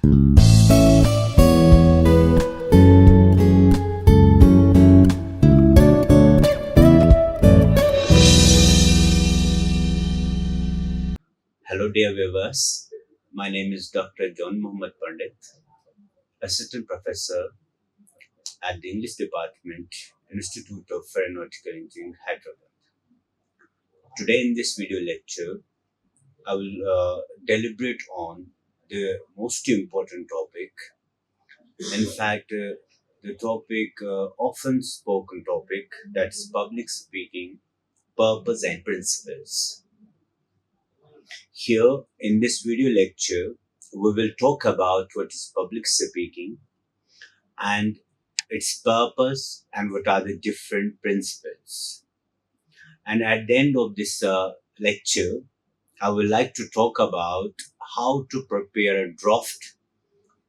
Hello, dear viewers. My name is Dr. John Mohmad Pandit, Assistant Professor at the English Department, Institute of Aeronautical Engineering, Hyderabad. Today, in this video lecture, I will deliberate on the most important topic. In fact, the topic, often spoken topic, that's public speaking, purpose and principles. Here, in this video lecture, we will talk about what is public speaking and its purpose and what are the different principles. And at the end of this lecture, I would like to talk about how to prepare a draft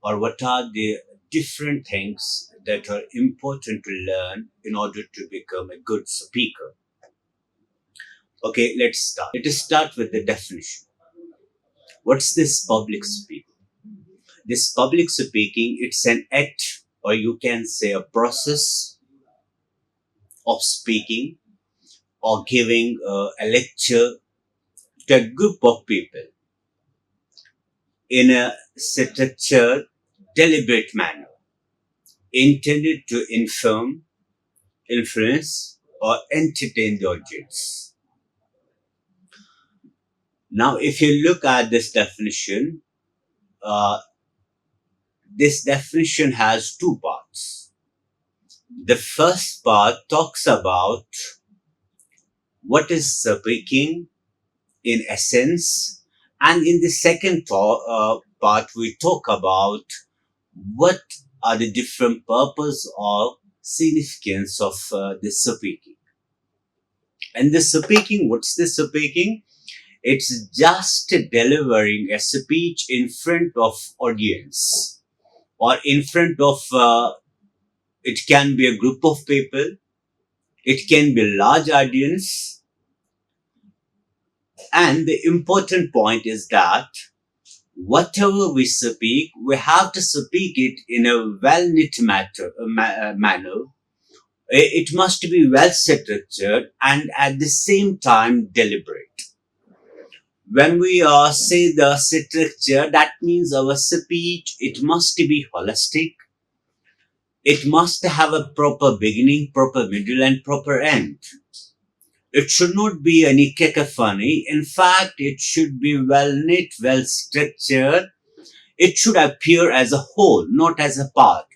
or what are the different things that are important to learn in order to become a good speaker. Okay, let's start. Let us start with the definition. What's this public speaking? This public speaking, it's an act, or you can say a process of speaking or giving a lecture to a group of people in a structured, deliberate manner, intended to inform, influence, or entertain the audience. Now, if you look at this definition has two parts. The first part talks about what is speaking in essence, and in the second part we talk about what are the different purpose or significance of this speaking. And the speaking, what's this speaking? It's just delivering a speech in front of audience or in front of, it can be a group of people, it can be a large audience. And the important point is that whatever we speak, we have to speak it in a well-knit manner. It must be well structured and at the same time deliberate. When we say the structure, that means our speech, it must be holistic. It must have a proper beginning, proper middle, and proper end. It should not be any cacophony. In fact, it should be well knit, well structured. It should appear as a whole, not as a part.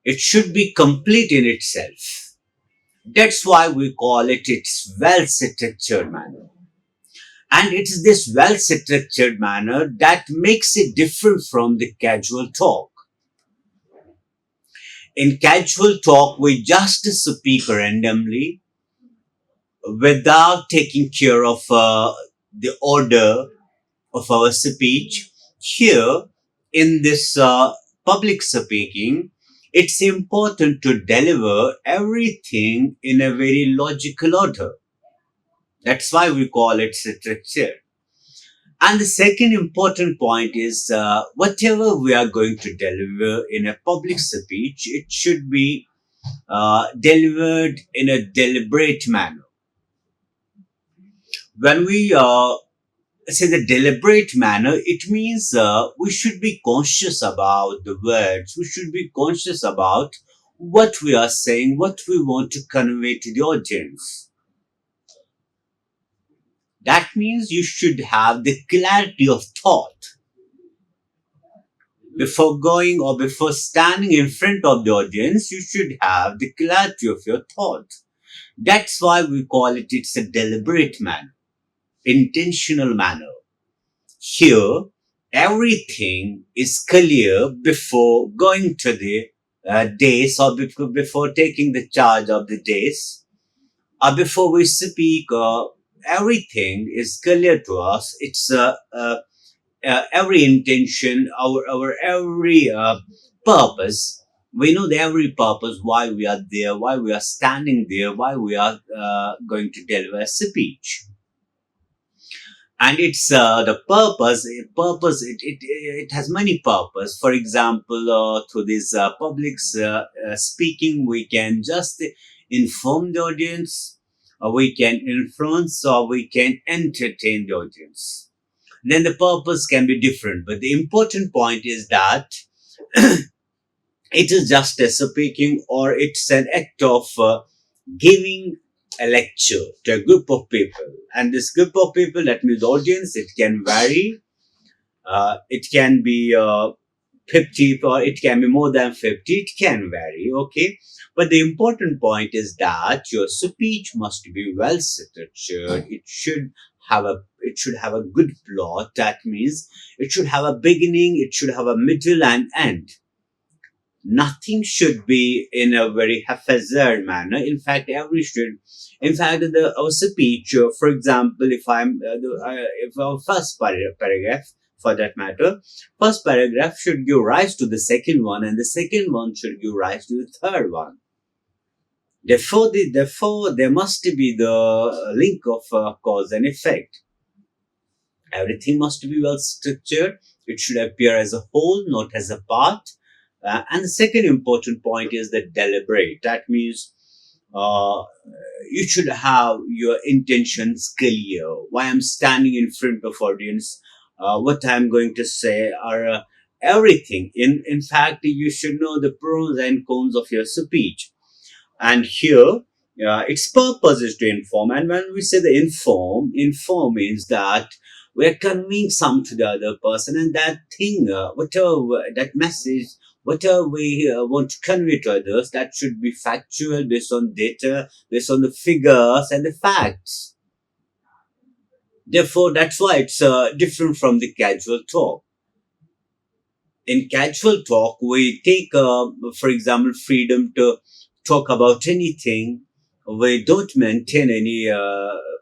It should be complete in itself. That's why we call it its well structured manner. And it's this well structured manner that makes it different from the casual talk. In casual talk, we just speak randomly without taking care of the order of our speech. Here, in this public speaking, it's important to deliver everything in a very logical order. That's why we call it structure. And the second important point is whatever we are going to deliver in a public speech, it should be delivered in a deliberate manner. When we say the deliberate manner, it means we should be conscious about the words. We should be conscious about what we are saying, what we want to convey to the audience. That means you should have the clarity of thought. Before going or before standing in front of the audience, you should have the clarity of your thought. That's why we call it, it's a deliberate manner, intentional manner. Here, everything is clear before going to the days or before taking the charge of the days or before we speak. Everything is clear to us. It's every intention, our every purpose. We know the every purpose, why we are there, why we are standing there, why we are going to deliver a speech. and it's the purpose it has many purpose. For example, through this public speaking, we can just inform the audience, we can influence, or we can entertain the audience. Then the purpose can be different, but the important point is that it is just a speaking, or it's an act of giving a lecture to a group of people. And this group of people, that means audience, it can vary. It can be 50, or it can be more than 50. It can vary, okay? But the important point is that your speech must be well structured. It should have a good plot. That means it should have a beginning, it should have a middle and end. Nothing should be in a very haphazard manner. In fact, the our speech, for example, if our first paragraph, for that matter, first paragraph should give rise to the second one, and the second one should give rise to the third one. Therefore, there must be the link of cause and effect. Everything must be well structured. It should appear as a whole, not as a part. And the second important point is the deliberate. That means uh, you should have your intentions clear. Why I'm standing in front of audience, what I'm going to say, are everything. In fact, you should know the pros and cons of your speech. And here, its purpose is to inform. And when we say the inform means that we're conveying some to the other person, and that thing, that message, whatever we want to convey to others, that should be factual, based on data, based on the figures and the facts. Therefore, that's why it's different from the casual talk. In casual talk, we take, for example, freedom to talk about anything. We don't maintain any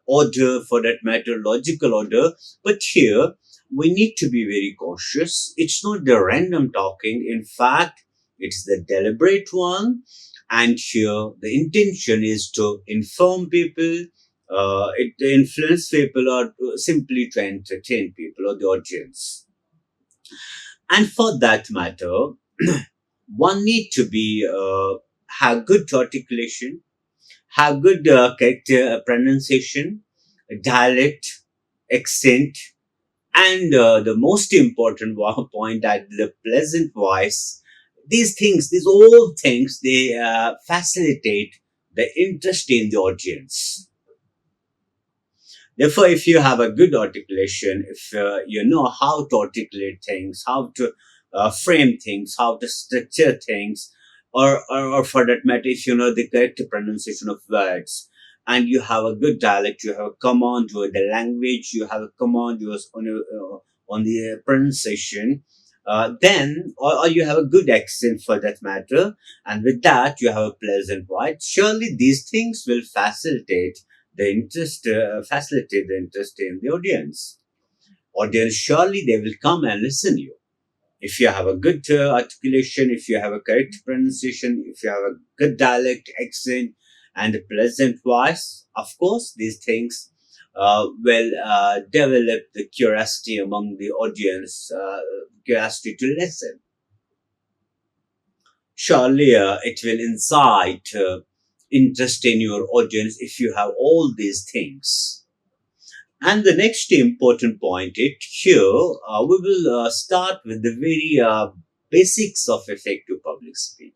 order, for that matter, logical order. But here, we need to be very cautious. It's not the random talking. In fact, it's the deliberate one. And here, the intention is to inform people, it to influence people, or simply to entertain people or the audience. And for that matter, one need to be have good articulation, have good character pronunciation, dialect, accent, and the most important point, that the pleasant voice. These all things, they facilitate the interest in the audience. Therefore, if you have a good articulation, if you know how to articulate things, how to frame things, how to structure things, or for that matter, if you know the correct pronunciation of words, and you have a good dialect, you have a command with the language, you have a command on the pronunciation, then, or you have a good accent, for that matter, and with that you have a pleasant voice. Surely these things will facilitate the interest in the audience. Audience, surely they will come and listen you. If you have a good articulation, if you have a correct pronunciation, if you have a good dialect, accent, and a pleasant voice, of course, these things will develop the curiosity among the audience, curiosity to listen. Surely it will incite interest in your audience if you have all these things. And the next important point we will start with the very basics of effective public speaking.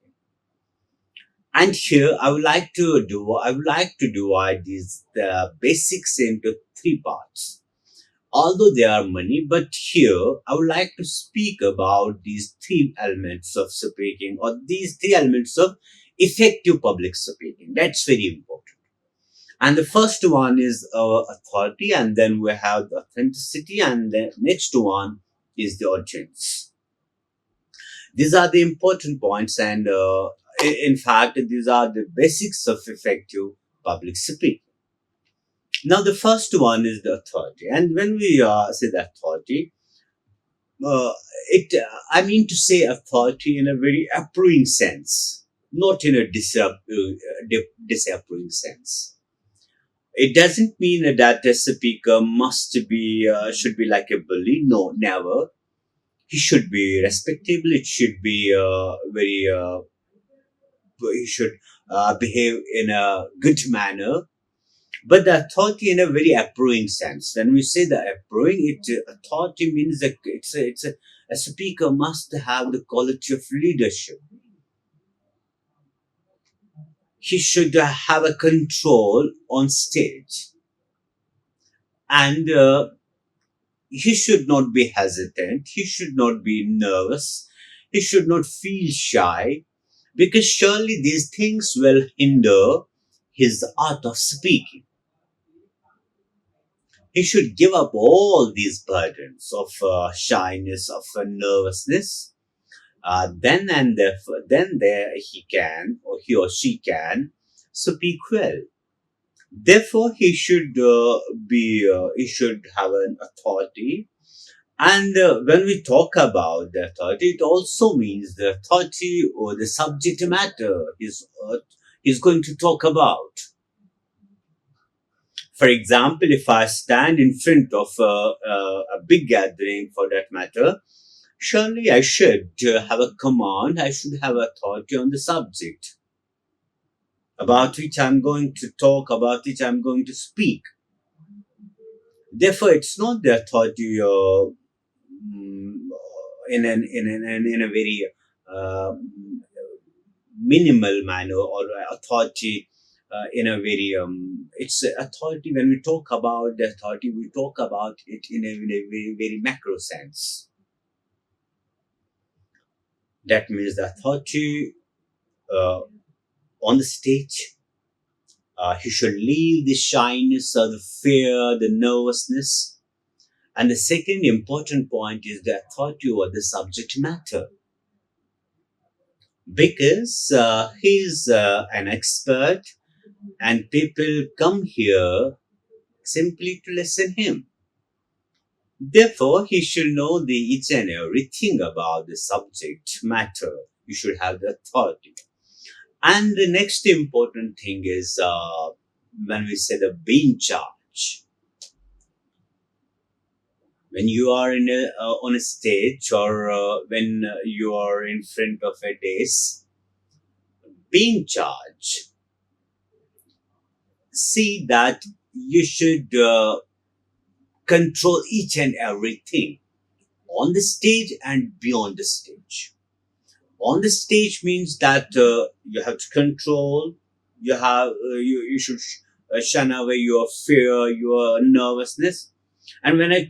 And here I would like to divide these the basics into three parts. Although there are many, but here I would like to speak about these three elements of speaking, or these three elements of effective public speaking. That's very important. And the first one is authority, and then we have the authenticity, and the next one is the audience. These are the important points, and in fact, these are the basics of effective public speaking. Now, the first one is the authority, and when we say the authority, uh, it I mean to say authority in a very approving sense, not in a disapproving sense. It doesn't mean that the speaker must be should be like a bully. No, never. He should be respectable. It should be very. He should behave in a good manner, but the authority in a very approving sense. When we say the approving, authority means that a speaker must have the quality of leadership. He should have a control on stage, and he should not be hesitant. He should not be nervous. He should not feel shy, because surely these things will hinder his art of speaking. He should give up all these burdens of shyness, of nervousness. Then there he can, or he or she can, speak well. Therefore, he should have an authority. And when we talk about the authority, it also means the authority or the subject matter is going to talk about. For example, if I stand in front of a big gathering for that matter, surely I should have a command, I should have authority on the subject about which I'm going to talk, about which I'm going to speak. Therefore, it's not the authority in a very uh, minimal manner, or authority in a very it's authority. When we talk about the authority, we talk about it in a very, very macro sense. That means the authority uh, on the stage. He should leave the shyness or the fear, the nervousness. And the second important point is the authority over the subject matter, because he's an expert, and people come here simply to listen him. Therefore, he should know the each and everything about the subject matter. You should have the authority. And the next important thing is when we say the be in charge. When you are on a stage, or when you are in front of a desk, be in charge. See that you should control each and everything on the stage and beyond the stage. On the stage means that you have to control. You should shun away your fear, your nervousness. And when I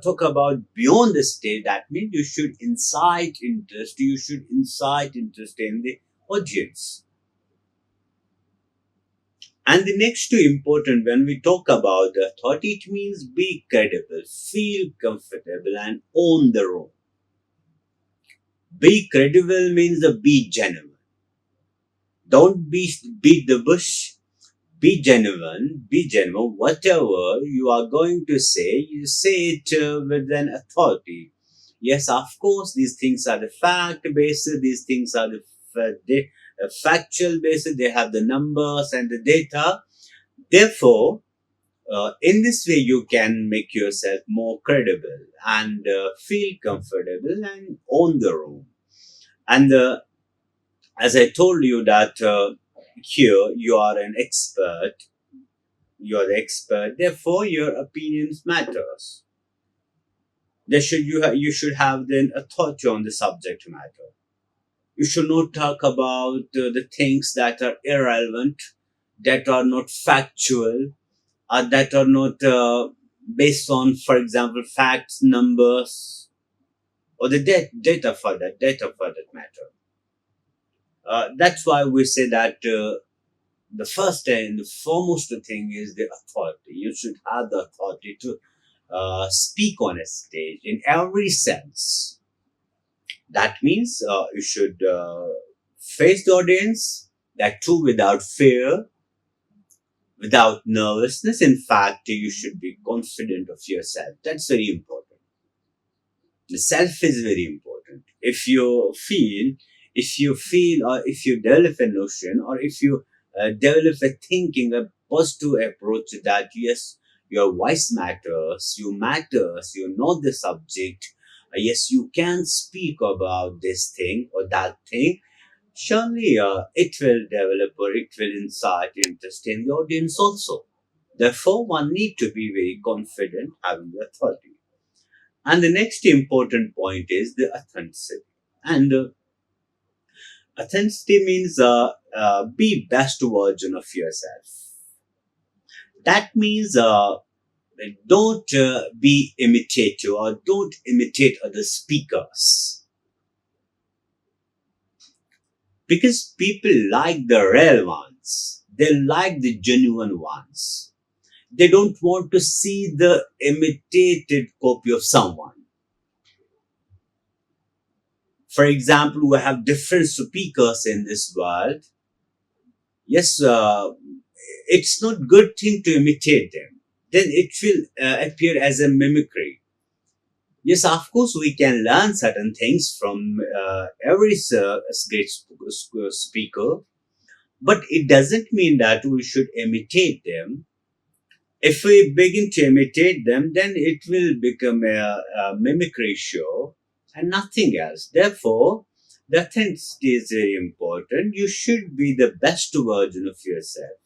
talk about beyond the stage, that means you should incite interest. You should incite interest in the audience. And the next two important, when we talk about the authority, it means be credible, feel comfortable, and own the role. Be credible means the be genuine. Don't beat the bush. Be genuine. Be genuine. Whatever you are going to say, you say it with an authority. Yes, of course, these things are the fact based. These things are the factual basis. They have the numbers and the data. Therefore, in this way, you can make yourself more credible and feel comfortable and own the room. And as I told you that here you are an expert, you are the expert. Therefore, your opinions matters. You should have then authority on the subject matter. You should not talk about the things that are irrelevant, that are not factual, that are not based on, for example, facts, numbers, or the data for that matter. That's why we say that the first and the foremost thing is the authority. You should have the authority to speak on a stage in every sense. That means you should face the audience, that too without fear, without nervousness. In fact, you should be confident of yourself. That's very important. The self is very important. If you feel, or if you develop a notion, or if you develop a thinking, positive approach that yes, your voice matters, you know the subject, yes, you can speak about this thing or that thing. Surely it will develop or it will incite interest in the audience also. Therefore, one need to be very confident having the authority. And the next important point is the authenticity. And authenticity means be best version of yourself. That means don't be imitative or don't imitate other speakers, because people like the real ones. They like the genuine ones. They don't want to see the imitated copy of someone. For example, we have different speakers in this world. Yes, it's not good thing to imitate them. Then it will appear as a mimicry. Yes, of course, we can learn certain things from every great speaker, but it doesn't mean that we should imitate them. If we begin to imitate them, then it will become a mimicry show and nothing else. Therefore, the authenticity is very important. You should be the best version of yourself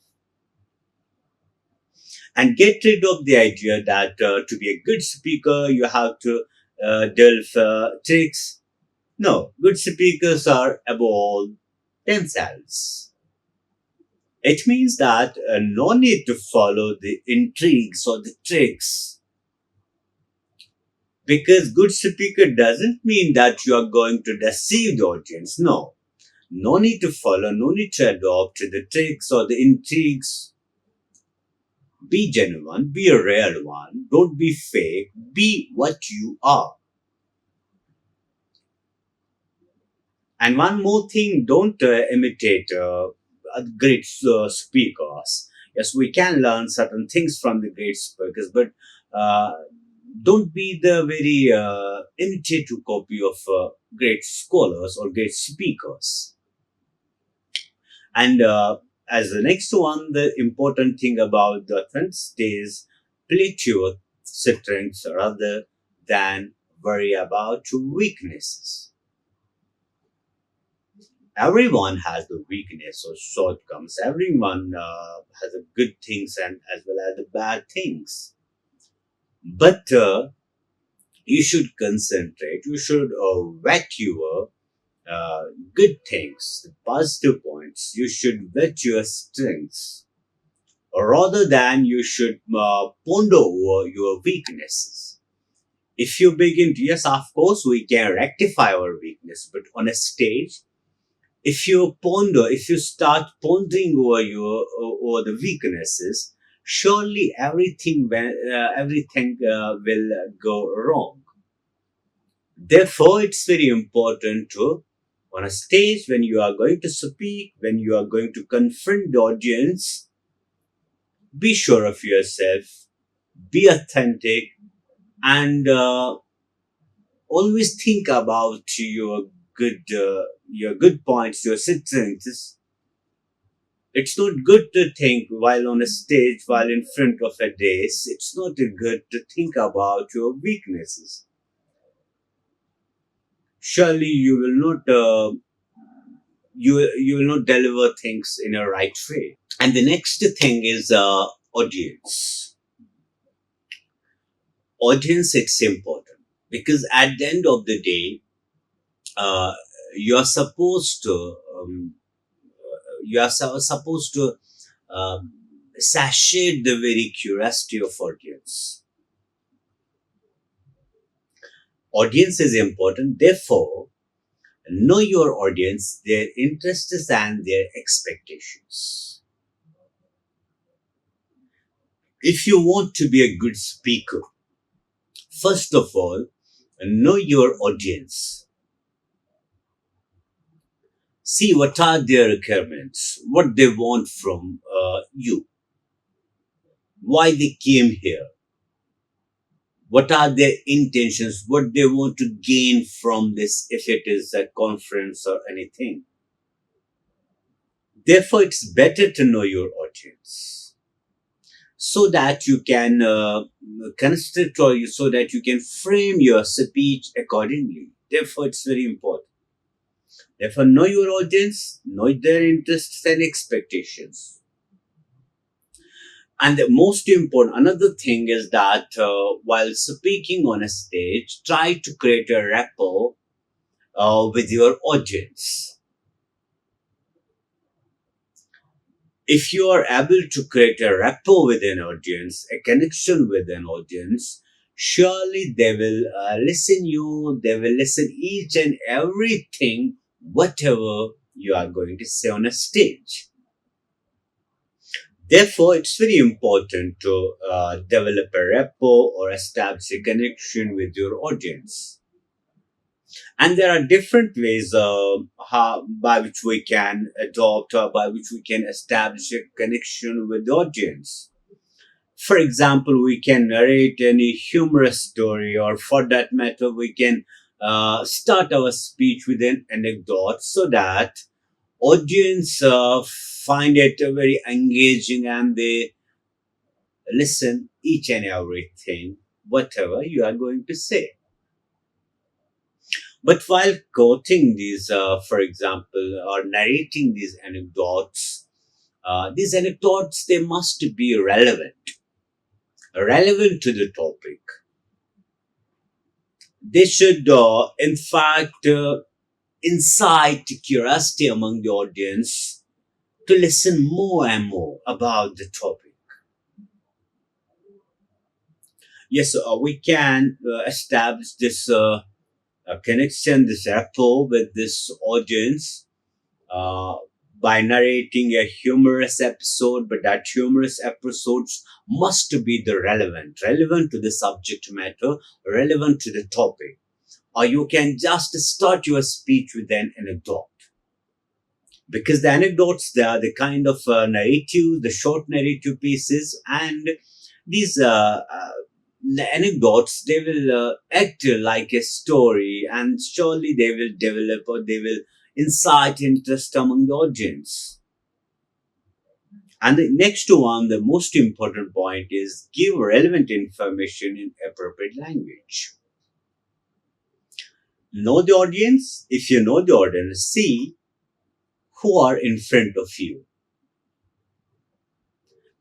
and get rid of the idea that to be a good speaker, you have to delve tricks. No, good speakers are above all themselves. It means that no need to follow the intrigues or the tricks, because good speaker doesn't mean that you are going to deceive the audience. No, no need to follow, no need to adopt the tricks or the intrigues. Be genuine, be a real one, don't be fake, be what you are. And one more thing, don't imitate great speakers. Yes, we can learn certain things from the great speakers, but uh, don't be the very imitative copy of great scholars or great speakers. And as the next one, the important thing about the authenticity is play to your strengths rather than worry about your weaknesses. Everyone has the weakness or shortcomings. Everyone has the good things and as well as the bad things. But you should concentrate. You should vet your uh, good things, the positive points. You should vet your strengths rather than you should ponder over your weaknesses. If you begin to, yes, of course, we can rectify our weakness, but on a stage, if you start pondering over over the weaknesses, surely everything will go wrong. Therefore, it's very important to, on a stage, when you are going to speak, when you are going to confront the audience, be sure of yourself, be authentic, and always think about your good points, your strengths. It's not good to think while on a stage, while in front of a dais. It's not good to think about your weaknesses. Surely you will not deliver things in a right way. And the next thing is audience. Audience, it's important because at the end of the day, uh, you are supposed to supposed to um, satiate the very curiosity of audience. Audience is important. Therefore, know your audience, their interests and their expectations. If you want to be a good speaker, first of all, know your audience. See what are their requirements, what they want from you, why they came here, what are their intentions, what they want to gain from this, if it is a conference or anything. Therefore, it's better to know your audience. so that you can construct, or so that you can frame your speech accordingly. Therefore, it's very important. Therefore, know your audience, know their interests and expectations. And the most important, another thing is that while speaking on a stage, try to create a rapport with your audience. If you are able to create a rapport with an audience, a connection with an audience, surely they will listen you. They will listen each and everything, whatever you are going to say on a stage. Therefore, it's very important to develop a rapport or establish a connection with your audience. And there are different ways by which we can adopt or by which we can establish a connection with the audience. For example, we can narrate any humorous story, or for that matter, we can start our speech with an anecdote so that audience find it very engaging and they listen each and everything, whatever you are going to say. But while quoting these, for example, or narrating these anecdotes, they must be relevant to the topic. They should, in fact, incite curiosity among the audience to listen more and more about the topic. Yes, we can establish this connection, this rapport with this audience uh, by narrating a humorous episode, but that humorous episodes must be relevant to the subject matter, relevant to the topic. Or you can just start your speech with an anecdote. Because the anecdotes, they are the kind of narrative, the short narrative pieces, and these anecdotes, they will act like a story, and surely they will develop, or they will incite interest among the audience. And the next one, the most important point, is give relevant information in appropriate language. Know the audience. If you know the audience, see who are in front of you,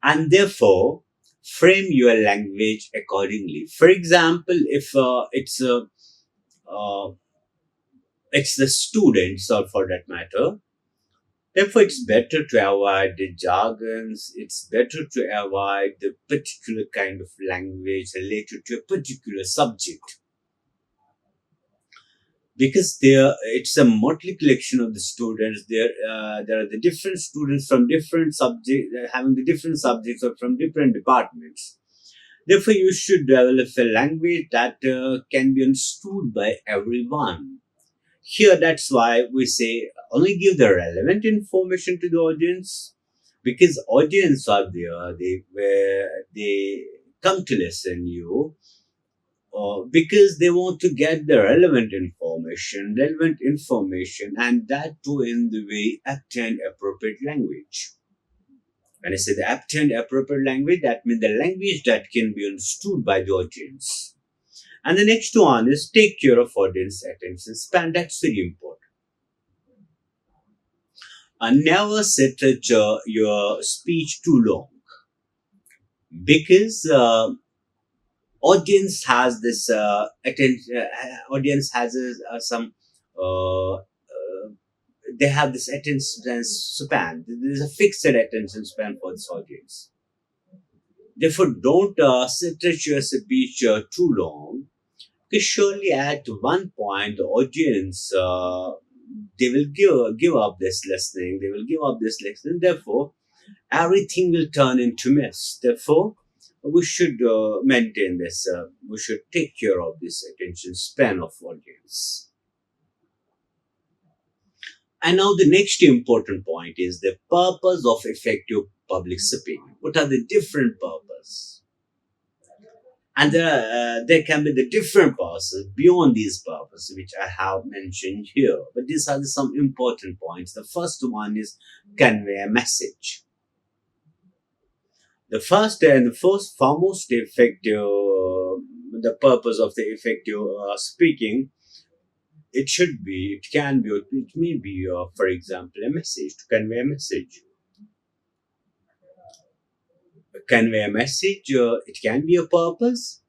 and therefore frame your language accordingly. For example, if uh, it's the students, or for that matter, therefore it's better to avoid the jargons. It's better to avoid the particular kind of language related to a particular subject, because there it's a motley collection of the students. There are the different students from different subjects, having the different subjects, or from different departments. Therefore, you should develop a language that can be understood by everyone. Here, that's why we say only give the relevant information to the audience, because audience are there, they where they come to listen you, because they want to get the relevant information, and that too in the way apt and appropriate language. When I say the apt and appropriate language, that means the language that can be understood by the audience. And the next one is take care of audience attention span. That's very important. And never stretch your speech too long, because audience has this attention. Audience has some. They have this attention span. There is a fixed attention span for this audience. Therefore, don't stretch your speech too long. Because surely at one point the audience they will give up this listening. They will give up this listening. Therefore, everything will turn into mess. Therefore, we should maintain this. We should take care of this attention span of audience. And now the next important point is the purpose of effective public speaking. What are the different purposes? And there can be the different purposes beyond these purposes, which I have mentioned here. But these are some important points. The first one is convey a message. The first and the first foremost effective, the purpose of the effective speaking, it can be, or it may be, for example, a message, to convey a message. Convey a message, it can be a purpose.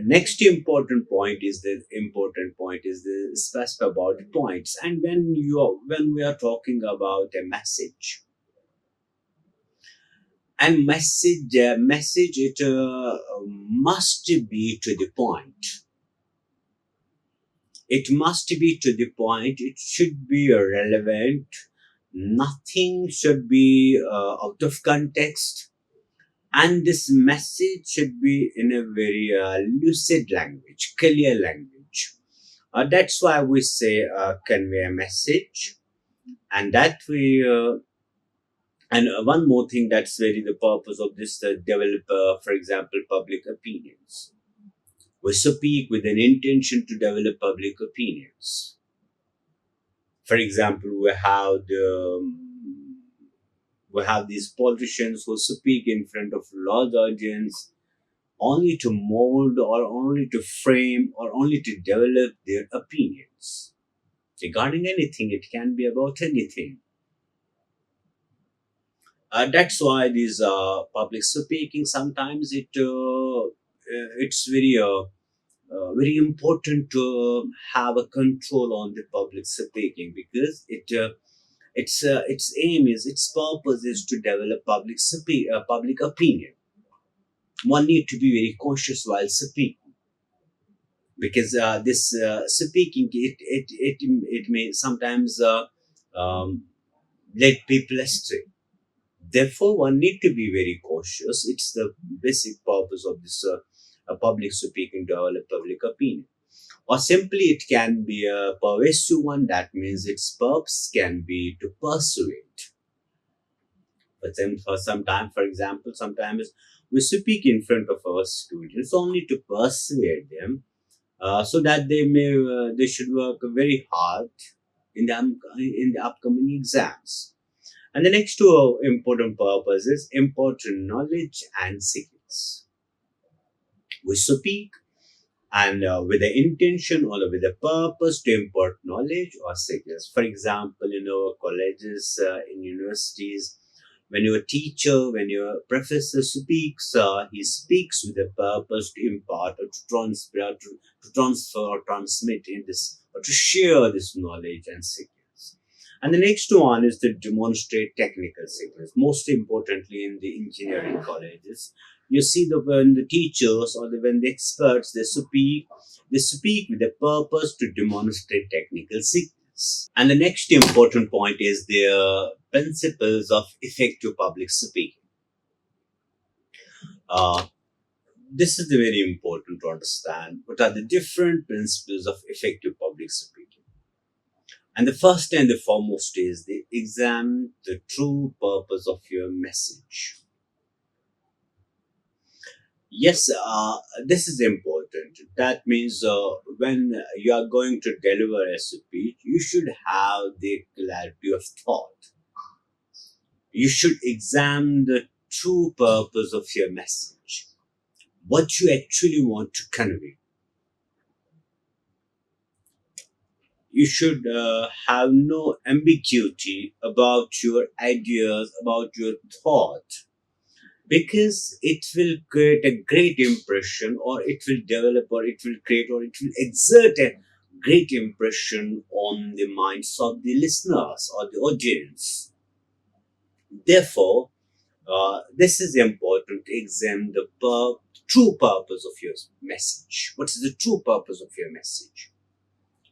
Next important point is the specify about the points. And when we are talking about a message, and message, it must be to the point. It must be to the point. It should be relevant. Nothing should be out of context. And this message should be in a very lucid language, clear language. That's why we say convey a message. And that we and one more thing, that's very the purpose of this develop, for example, public opinions. We speak with an intention to develop public opinions. For example, we have these politicians who speak in front of large audience only to mold, or only to frame, or only to develop their opinions regarding anything. It can be about anything. That's why these public speaking, sometimes it's very important to have a control on the public speaking, because its aim is, its purpose is to develop public opinion. One need to be very cautious while speaking, because this speaking, it may sometimes lead people astray. Therefore, one need to be very cautious. It's the basic purpose of this public speaking, to develop public opinion. Or simply, it can be a pervasive one. That means its purpose can be to persuade. But then, for some time, for example, sometimes we speak in front of our students only to persuade them, so that they should work very hard in the upcoming exams. And the next two important purposes, important knowledge and skills. We speak and with the intention or with the purpose to impart knowledge or skills. For example, in our colleges, in universities, when your teacher, when your professor speaks, he speaks with the purpose to impart, or to transfer or transmit in this, or to share this knowledge and skills. And the next one is to demonstrate technical skills. Most importantly, in the engineering colleges, you see when the teachers, or when the experts, they speak with a purpose to demonstrate technical skills. And the next important point is the principles of effective public speaking. Uh, this is very important to understand. What are the different principles of effective public speaking? And the first and the foremost is the examine the true purpose of your message. Yes, this is important. That means when you are going to deliver a speech, you should have the clarity of thought. You should examine the true purpose of your message, what you actually want to convey. You should have no ambiguity about your ideas, about your thought, because it will create a great impression, or it will develop, or it will create, or it will exert a great impression on the minds of the listeners or the audience. Therefore, this is important to examine the true purpose of your message. What is the true purpose of your message?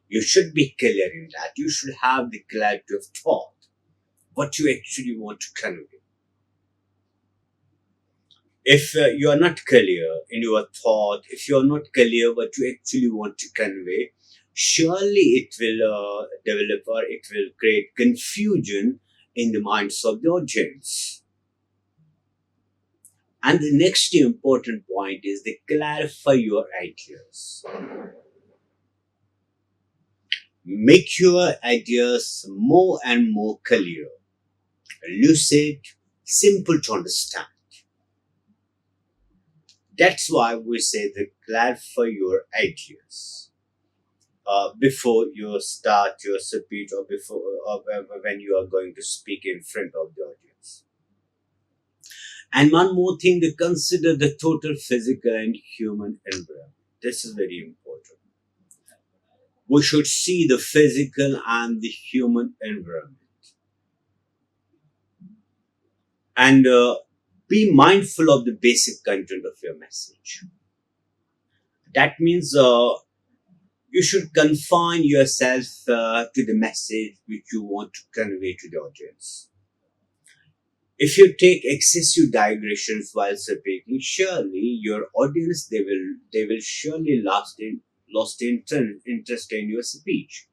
You should be clear in that. You should have the clarity of thought, what you actually want to convey. If you are not clear in your thought, if you are not clear what you actually want to convey, surely it will develop, or it will create confusion in the minds of the audience. And the next important point is to clarify your ideas. Make your ideas more and more clear, lucid, simple to understand. That's why we say that clarify your ideas before you start your speech, or before or when you are going to speak in front of the audience. And one more thing, to consider the total physical and human environment. This is very important. We should see the physical and the human environment, and be mindful of the basic content of your message. That means you should confine yourself to the message which you want to convey to the audience. If you take excessive digressions while speaking, surely your audience, they will surely lost interest in your speech.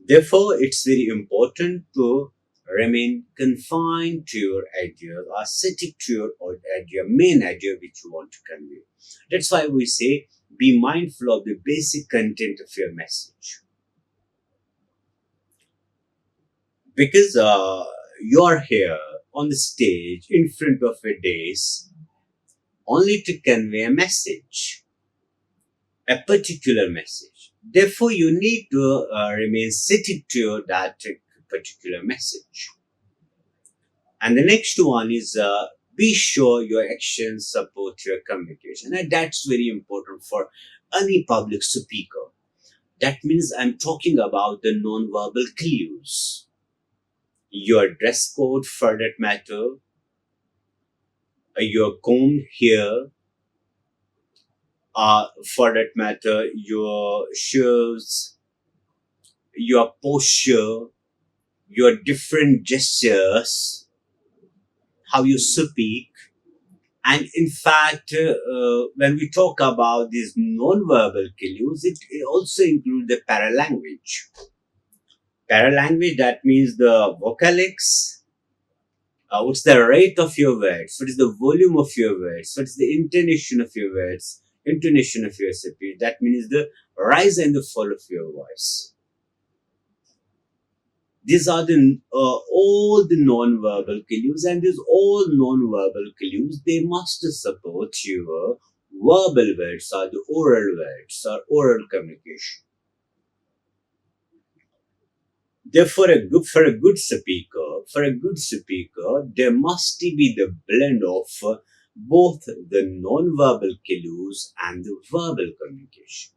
Therefore, it's very important to remain confined to your idea, or stick to your main idea which you want to convey. That's why we say be mindful of the basic content of your message, because you're here on the stage in front of a dais only to convey a message, a particular message. Therefore, you need to remain seated to that particular message. And the next one is be sure your actions support your communication. And that's very important for any public speaker. That means I'm talking about the non-verbal clues. Your dress code for that matter, your comb hair, for that matter, your shoes, your posture, your different gestures, how you speak. And in fact, when we talk about these non-verbal cues, it also includes the paralanguage. Paralanguage, that means the vocalics. What's the rate of your words? What is the volume of your words? What is the intonation of your words? Intonation of your speech. That means the rise and the fall of your voice. These are the all the non-verbal cues, and these all non-verbal cues, they must support your verbal words, or the oral words, or oral communication. Therefore, for a good speaker, there must be the blend of both the non-verbal cues and the verbal communication.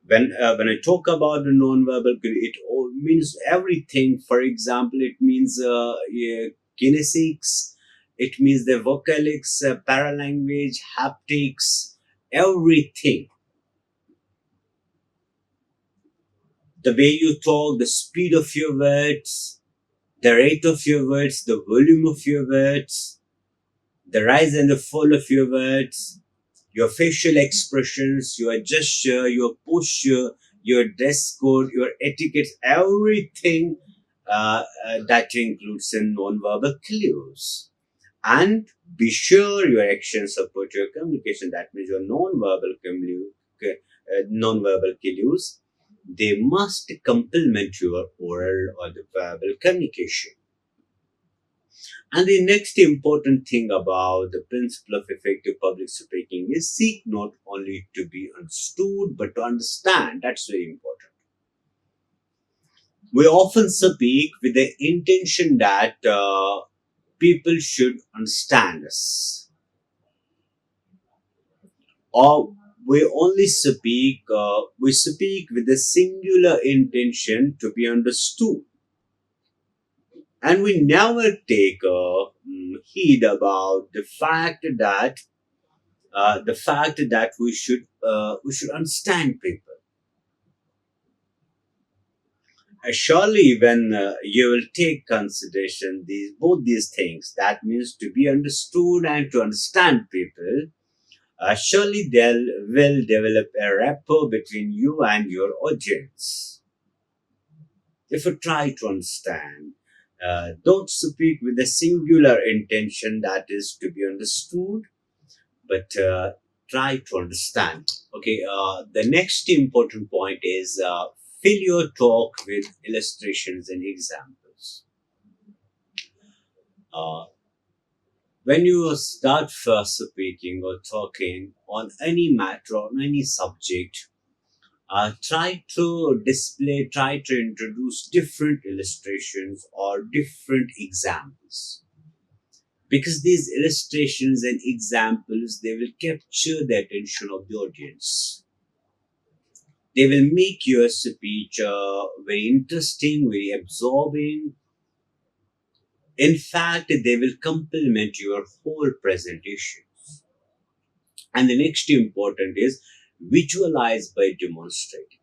When I talk about the non-verbal cue, it all means everything. For example, it means yeah, kinesics, it means the vocalics, paralanguage, haptics, everything. The way you talk, the speed of your words, the rate of your words, the volume of your words, the rise and the fall of your words, your facial expressions, your gesture, your posture, your dress code, your etiquette, everything that includes in non-verbal clues. And be sure your actions support your communication. That means your non-verbal cues, they must complement your oral or the verbal communication. And the next important thing about the principle of effective public speaking is seek not only to be understood but to understand. That's very important. We often speak with the intention that people should understand us, or we speak with the singular intention to be understood, and we never take heed about the fact that we should understand people. Surely, when you will take consideration these things, that means to be understood and to understand people, surely there will develop a rapport between you and your audience. If you try to understand, don't speak with a singular intention that is to be understood, but try to understand. Okay, the next important point is fill your talk with illustrations and examples. Uh, when you start first speaking or talking on any matter, on any subject, try to introduce different illustrations or different examples. Because these illustrations and examples, they will capture the attention of the audience. They will make your speech very interesting, very absorbing. In fact, they will complement your whole presentation. And the next important is visualize by demonstrating.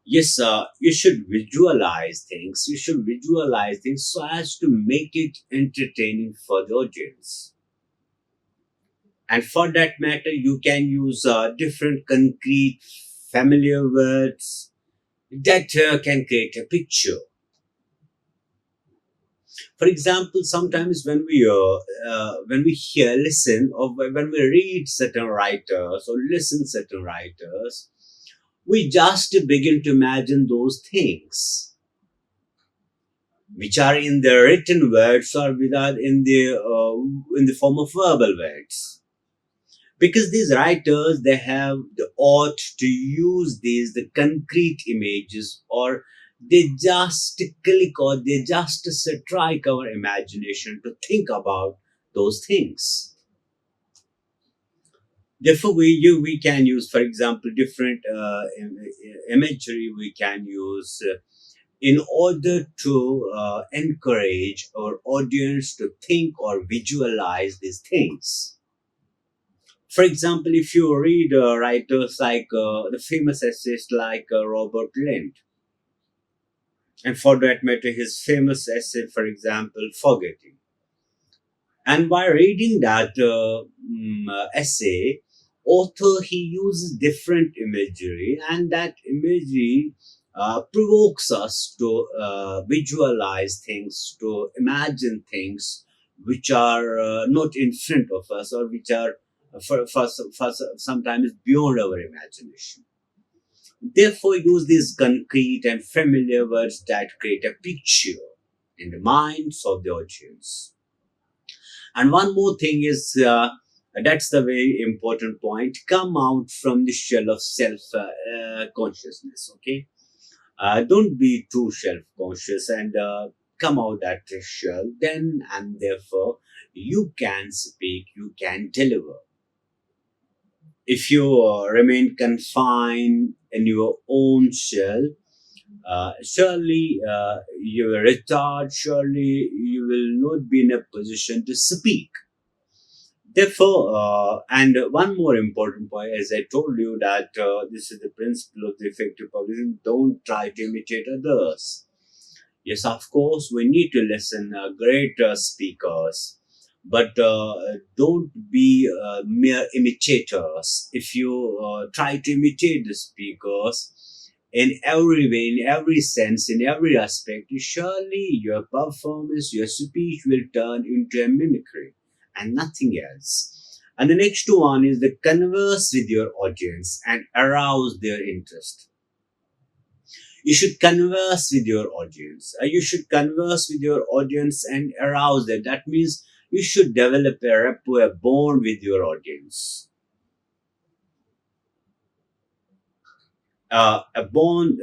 Yes, you should visualize things. You should visualize things so as to make it entertaining for the audience. And for that matter, you can use different concrete, familiar words that can create a picture. For example, sometimes when we hear, listen, or when we read certain writers or listen certain writers, we just begin to imagine those things which are in the written words or without in the form of verbal words. Because these writers, they have the art to use these the concrete images, or they just click, or they just strike our imagination to think about those things. Therefore, we can use, for example, different imagery we can use in order to encourage our audience to think or visualize these things. For example, if you read writers like the famous essayists like Robert Lind, and for that matter, his famous essay, for example, Forgetting. And by reading that essay, author he uses different imagery, and that imagery provokes us to visualize things, to imagine things which are not in front of us, or which are for sometimes beyond our imagination. Therefore, use these concrete and familiar words that create a picture in the minds of the audience. And one more thing is that's the very important point. Come out from the shell of self consciousness. Okay, don't be too self conscious, and come out that shell. Then and therefore, you can speak. You can deliver. If you remain confined in your own shell, surely you will retard. Surely you will not be in a position to speak. Therefore, and one more important point, as I told you, that this is the principle of the effective publishing. Don't try to imitate others. Yes, of course, we need to listen great speakers, but don't be mere imitators. If you try to imitate the speakers in every way, in every sense, in every aspect, surely your performance, your speech will turn into a mimicry and nothing else. And the next one is the converse with your audience and arouse their interest. You should converse with your audience. You should converse with your audience and arouse them. That means you should develop a rapport, a bond with your audience. A bond,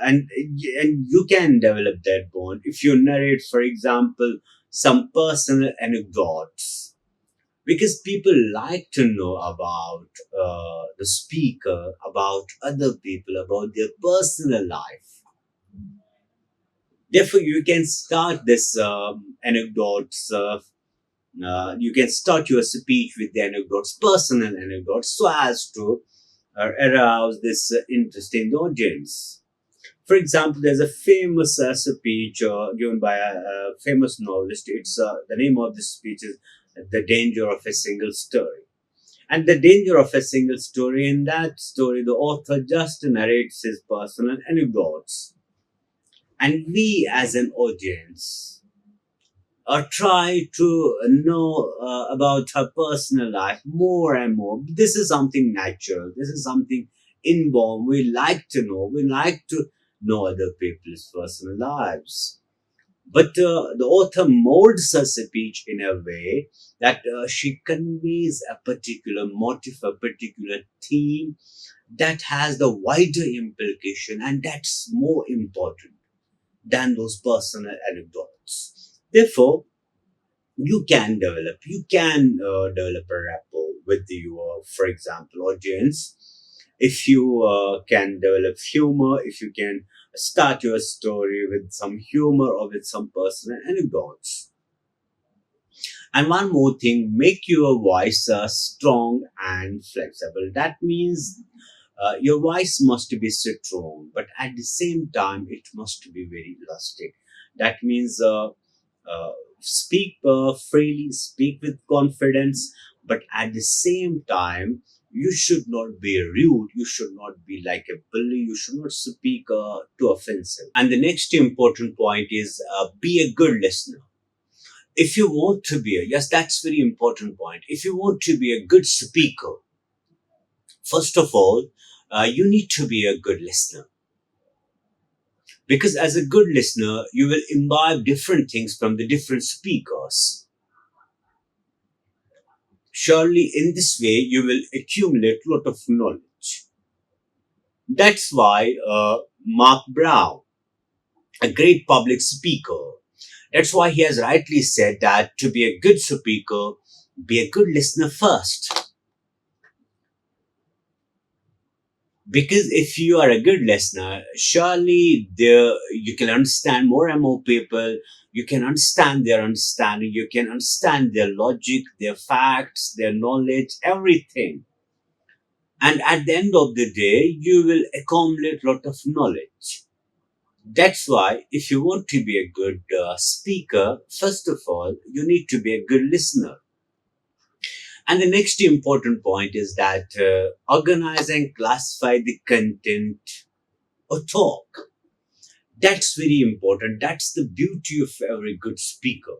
and you can develop that bond if you narrate, for example, some personal anecdotes, because people like to know about the speaker, about other people, about their personal life. Therefore, you can start this anecdotes. You can start your speech with the anecdotes, personal anecdotes, so as to arouse this interest in the audience. For example, there's a famous speech given by a famous novelist. It's the name of the speech is "The Danger of a Single Story." And the danger of a single story, in that story, the author just narrates his personal anecdotes. And we, as an audience, try to know about her personal life more and more. This is something natural. This is something inborn. We like to know. We like to know other people's personal lives. But the author molds her speech in a way that she conveys a particular motive, a particular theme that has the wider implication, and that's more important than those personal anecdotes. Therefore, you can develop a rapport with your, for example, audience, if you can develop humor, if you can start your story with some humor or with some personal anecdotes. And one more thing, make your voice strong and flexible. That means your voice must be strong, but at the same time, it must be very elastic. That means speak freely, speak with confidence, but at the same time, you should not be rude, you should not be like a bully, you should not speak too offensive. And the next important point is be a good listener. If you want to be yes, that's very important point. If you want to be a good speaker, first of all, you need to be a good listener. Because as a good listener, you will imbibe different things from the different speakers. Surely, in this way, you will accumulate a lot of knowledge. That's why Mark Brown, a great public speaker, that's why he has rightly said that to be a good speaker, be a good listener first. Because if you are a good listener, surely you can understand more and more people. You can understand their understanding. You can understand their logic, their facts, their knowledge, everything. And at the end of the day, you will accumulate a lot of knowledge. That's why if you want to be a good speaker, first of all, you need to be a good listener. And the next important point is that organize and classify the content or talk. That's very important. That's the beauty of every good speaker.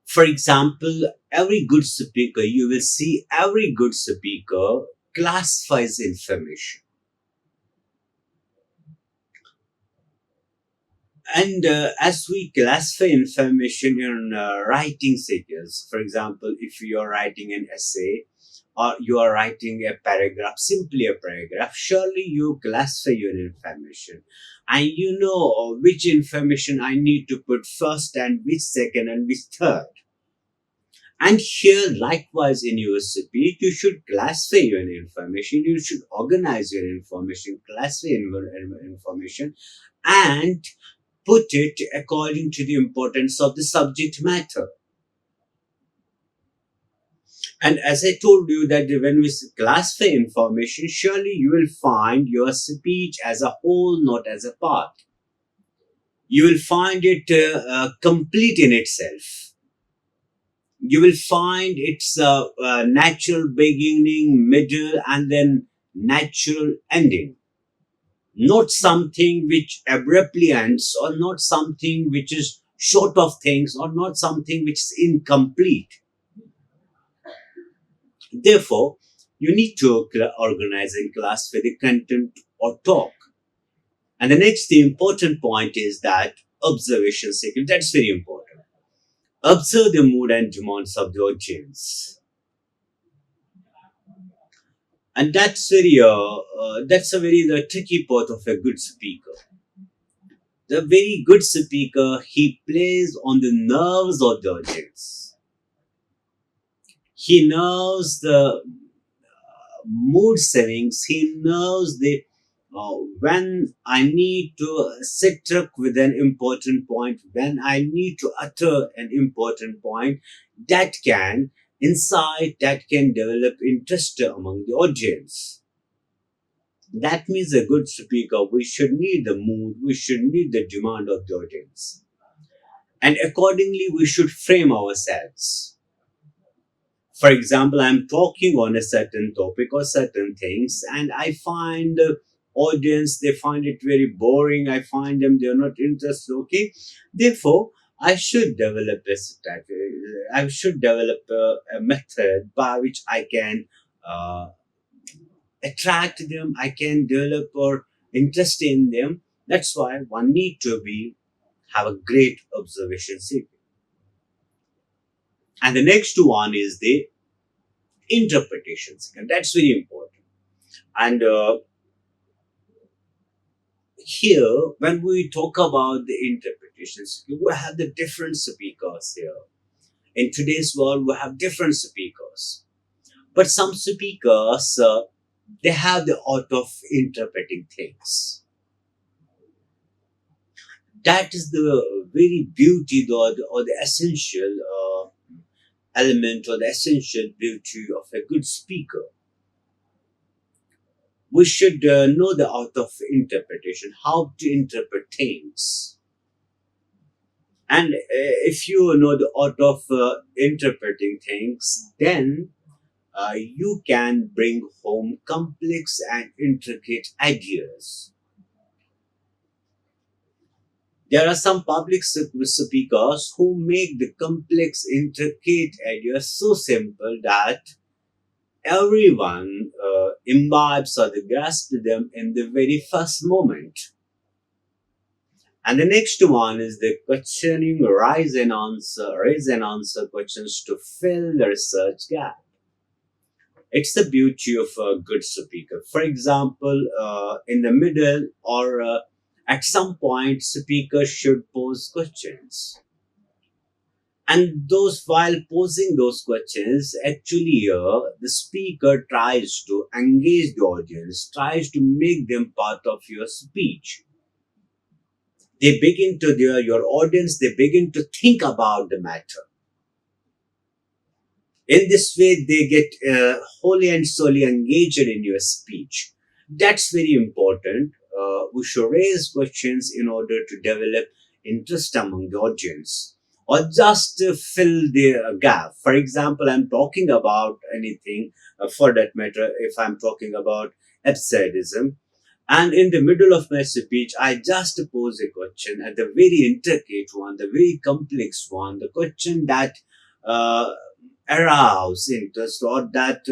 For example, every good speaker, you will see every good speaker classifies information. And as we classify information in writing stages, for example, if you are writing an essay or you are writing a paragraph, simply a paragraph, surely you classify your information. And you know which information I need to put first and which second and which third. And here, likewise, in your speech, you should classify your information, you should organize your information, classify your information, and put it according to the importance of the subject matter. And as I told you that when we classify information, surely you will find your speech as a whole, not as a part. You will find it complete in itself. You will find its natural beginning, middle, and then natural ending. Not something which abruptly ends, or not something which is short of things, or not something which is incomplete. Therefore, you need to organize and classify the content or talk. And the next the important point is that observation skill. That's very important. Observe the mood and demands of the audience, and that's a very the tricky part of a good speaker. The very good speaker, he plays on the nerves of the audience. He knows the mood settings. He knows the when I need to set up with an important point, when I need to utter an important point that can incite, that can develop interest among the audience. That means a good speaker, we should need the mood, we should need the demand of the audience. And accordingly, we should frame ourselves. For example, I'm talking on a certain topic or certain things, and I find the audience, they find it very boring. I find them, they're not interested. Okay. Therefore, I should develop a strategy. I should develop a method by which I can uh, attract them. I can develop or interest in them. That's why one need to be have a great observation skill. And the next one is the interpretation skill. That's very important. And here, when we talk about the interpretations, we have the different speakers here. In today's world, we have different speakers. But some speakers, they have the art of interpreting things. That is the very beauty or the essential element or the essential beauty of a good speaker. We should know the art of interpretation, how to interpret things. And if you know the art of interpreting things, then you can bring home complex and intricate ideas. There are some public speakers who make the complex, intricate ideas so simple that everyone imbibes or grasps them in the very first moment. And the next one is the questioning raise and answer questions to fill the research gap. It's the beauty of a good speaker. For example, in the middle or at some point, speakers should pose questions. And those while posing those questions, actually, the speaker tries to engage the audience, tries to make them part of your speech. They begin to, your audience, they begin to think about the matter. In this way, they get wholly and solely engaged in your speech. That's very important. We should raise questions in order to develop interest among the audience or just to fill the gap. For example, I'm talking about anything, for that matter, if I'm talking about absurdism, and in the middle of my speech, I just pose a question, at the very intricate one, the very complex one, the question that uh, arouse interest or that,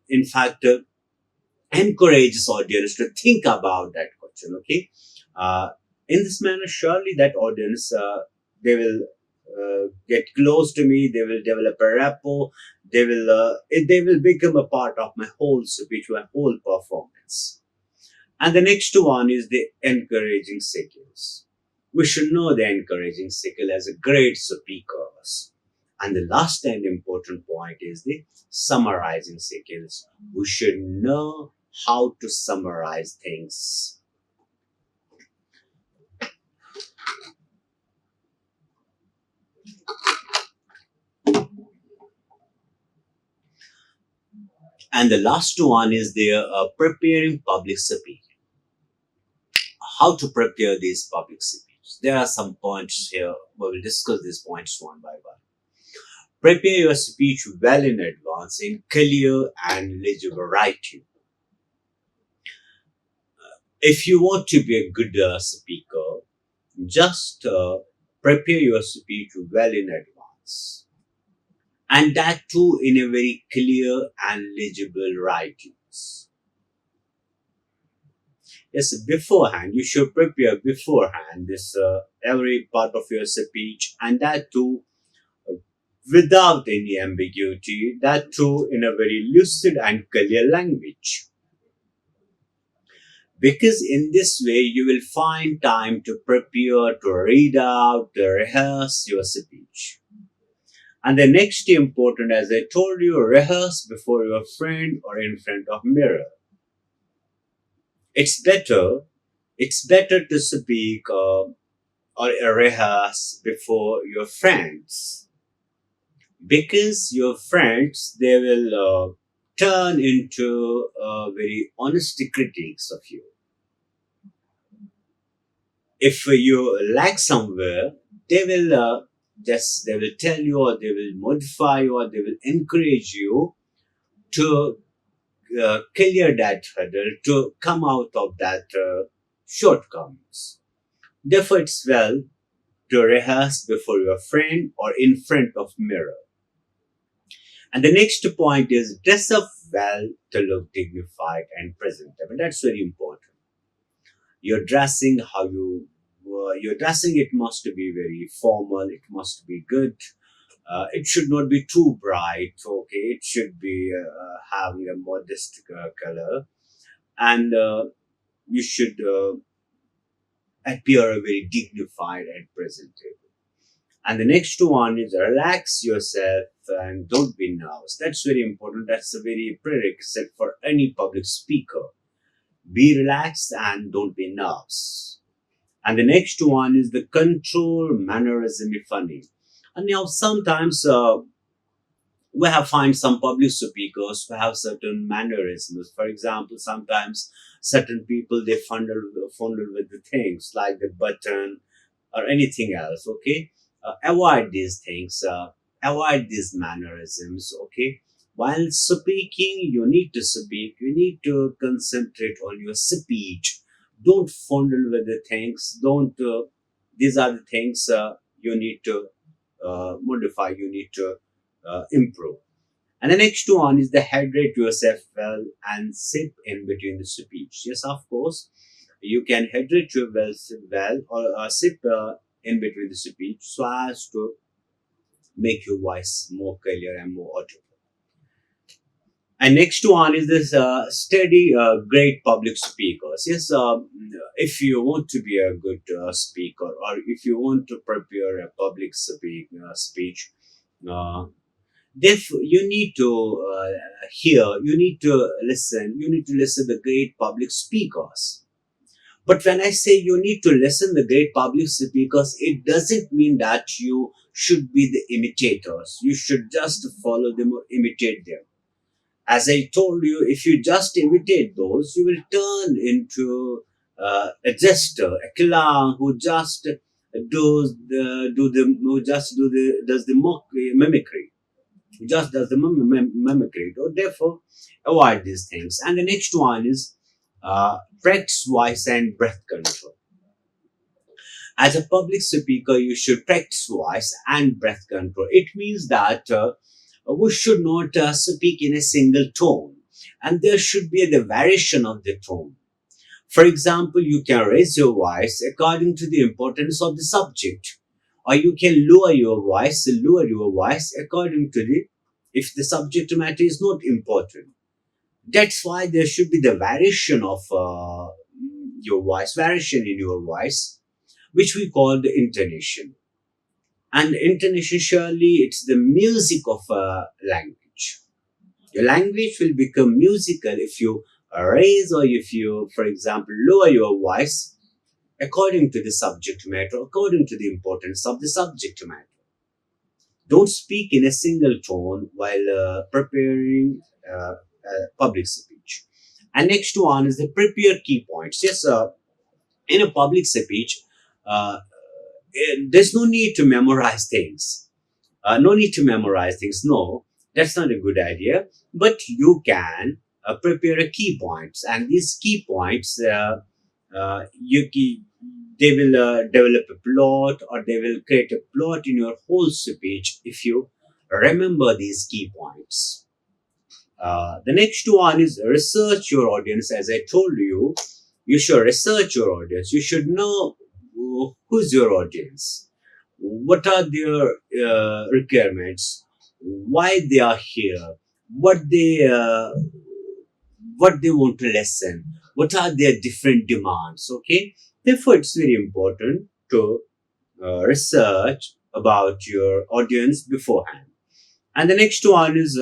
in fact, encourages audience to think about that question. Okay, uh, in this manner, surely that audience, they will get close to me. They will develop a rapport. They will become a part of my whole speech, my whole performance. And the next one is the encouraging skills. We should know the encouraging skill as a great speakers. And the last and important point is the summarizing skills. We should know how to summarize things. And the last one is the preparing public speech. How to prepare these public speeches. There are some points here. We will discuss these points one by one. Prepare your speech well in advance in clear and legible writing. If you want to be a good speaker, just prepare your speech well in advance. And that too in a very clear and legible writings. Yes, beforehand, you should prepare beforehand this every part of your speech, and that too without any ambiguity, that too in a very lucid and clear language. Because in this way, you will find time to prepare, to read out, to rehearse your speech. And the next important, as I told you, rehearse before your friend or in front of mirror. It's better, it's better to speak or rehearse before your friends, because your friends, they will turn into very honest critics of you. If you lack somewhere, they will they will tell you, or they will modify you, or they will encourage you to clear that hurdle, to come out of that shortcomings. Therefore, it's well to rehearse before your friend or in front of mirror. And the next point is dress up well to look dignified and presentable. That's very important. You're dressing, how you your dressing, it must be very formal. It must be good. It should not be too bright. Okay, it should be having a modest color, and you should appear very dignified and presentable. And the next one is relax yourself and don't be nervous. That's very important. That's a very prerequisite for any public speaker. Be relaxed and don't be nervous. And the next one is the control mannerism be funny. And now sometimes we have find some public speakers who have certain mannerisms. For example, sometimes certain people they fondle with the things like the button or anything else. Okay, avoid these things. Avoid these mannerisms. Okay, while speaking, you need to speak. You need to concentrate on your speech. Don't fondle with the things. Don't. These are the things you need to modify. You need to improve. And the next one is the hydrate yourself well and sip in between the speech. Yes, of course, you can hydrate yourself well or sip in between the speech so as to make your voice more clear and more audible. And next one is this steady, great public speakers. Yes, if you want to be a good speaker or if you want to prepare a public speech, uh, you need to hear, you need to listen, you need to listen the great public speakers. But when I say you need to listen the great public speakers, it doesn't mean that you should be the imitators. You should just follow them or imitate them. As I told you, if you just imitate those, you will turn into a jester, a clown who just does the mimicry, just does the mimicry. So therefore, avoid these things. And the next one is practice voice and breath control. As a public speaker, you should practice voice and breath control. It means that we should not speak in a single tone, and there should be the variation of the tone. For example, you can raise your voice according to the importance of the subject, or you can lower your voice according to the if the subject matter is not important. That's why there should be the variation of your voice, variation in your voice, which we call the intonation. And intonation surely it's the music of a language. Your language will become musical if you raise or if you, for example, lower your voice according to the subject matter, according to the importance of the subject matter. Don't speak in a single tone while preparing public speech. And next one is the prepare key points. Yes, in a public speech, uh, there's no need to memorize things. No need to memorize things. No, that's not a good idea. But you can prepare a key points, and these key points, they will develop a plot, or they will create a plot in your whole speech if you remember these key points. The next one is research your audience. As I told you, you should research your audience. You should know who's your audience, what are their requirements, why they are here, what they uh, what they want to listen, what are their different demands. Okay, therefore it's very important to research about your audience beforehand. And the next one is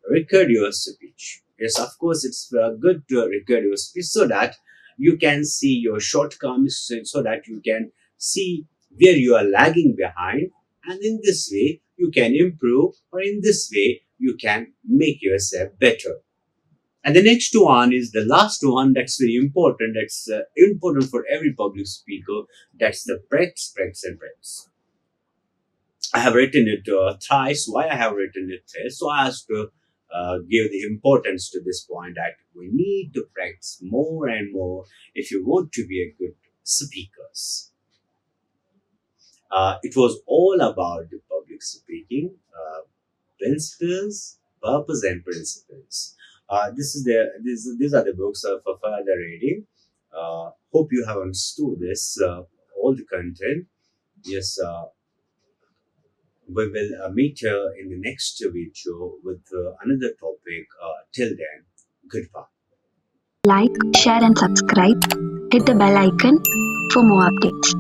record your speech. Yes, of course, it's good to record your speech so that you can see your shortcomings, so that you can see where you are lagging behind. And in this way, you can improve, or in this way, you can make yourself better. And the next one is the last one that's very important. That's important for every public speaker. That's the practice, practice, and practice. I have written it thrice. Why I have written it thrice? So as to give the importance to this point that we need to practice more and more if you want to be a good speakers. It was all about the public speaking principles, purpose, and principles. These are the books for further reading. Hope you have understood this. all the content. Yes, we will meet in the next video with another topic. Till then, goodbye. Like, share, and subscribe. Hit the bell icon for more updates.